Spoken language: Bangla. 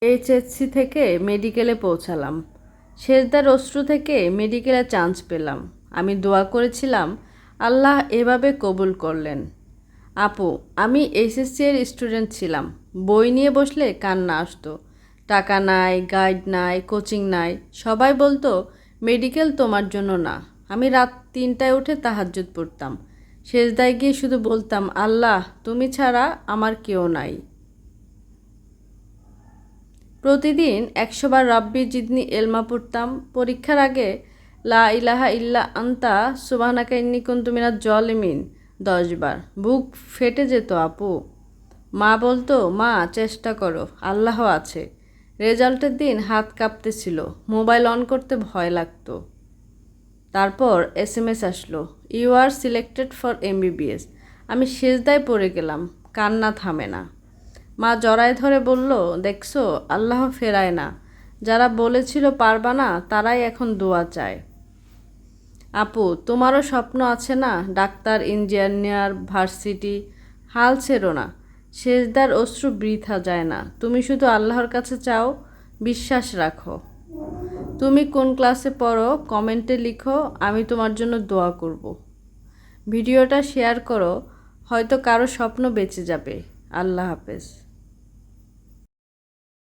এইচএসসি থেকে মেডিকেলে পৌঁছালাম। সেজদার অশ্রু থেকে মেডিকেলে চান্স পেলাম। আমি দোয়া করেছিলাম, আল্লাহ এভাবে কবুল করলেন। আপু, আমি এইচএসসি এর স্টুডেন্ট ছিলাম। বই নিয়ে বসলে কান্না আসতো। টাকা নাই, গাইড নাই, কোচিং নাই। সবাই বলতো মেডিকেল তোমার জন্য না। আমি রাত 3টায় উঠে তাহাজ্জুদ পড়তাম। সেজদায় গিয়ে শুধু বলতাম, আল্লাহ তুমি ছাড়া আমার কেউ নাই। প্রতিদিন 100 বার রাব্বি জিদনি এলমা পড়তাম। পরীক্ষার আগে লা ইলাহা ইল্লা আন্তা সুবহানাকা ইন্নী কুনতু মিনাজ জালিমিন 10 বার। বুক ফেটে যেত আপু। মা বলতো, মা চেষ্টা করো, আল্লাহ আছে। রেজাল্টের দিন হাত কাঁপতেছিল, মোবাইল অন করতে ভয় লাগতো। তারপর এসএমএস আসলো, you are selected for MBBS. আমি সেজদায় পড়ে গেলাম, কান্না থামে না। মা জড়ায় ধরে বলল, দেখছো আল্লাহ ফেরায় না। যারা বলেছিল পারবা না তারাই এখন দোয়া চায়। আপু, তোমারও স্বপ্ন আছে না? Doctor, engineer, varsity. হাল ছেড়ো না। সেজদার অশ্রু বৃথা যায় না। তুমি শুধু আল্লাহর কাছে চাও, বিশ্বাস রাখো। তুমি কোন ক্লাসে পড়ো কমেন্টে লিখো, আমি তোমার জন্য দোয়া করব। ভিডিওটা শেয়ার করো, হয়তো কারো স্বপ্ন বেঁচে যাবে। আল্লাহ হাফেজ।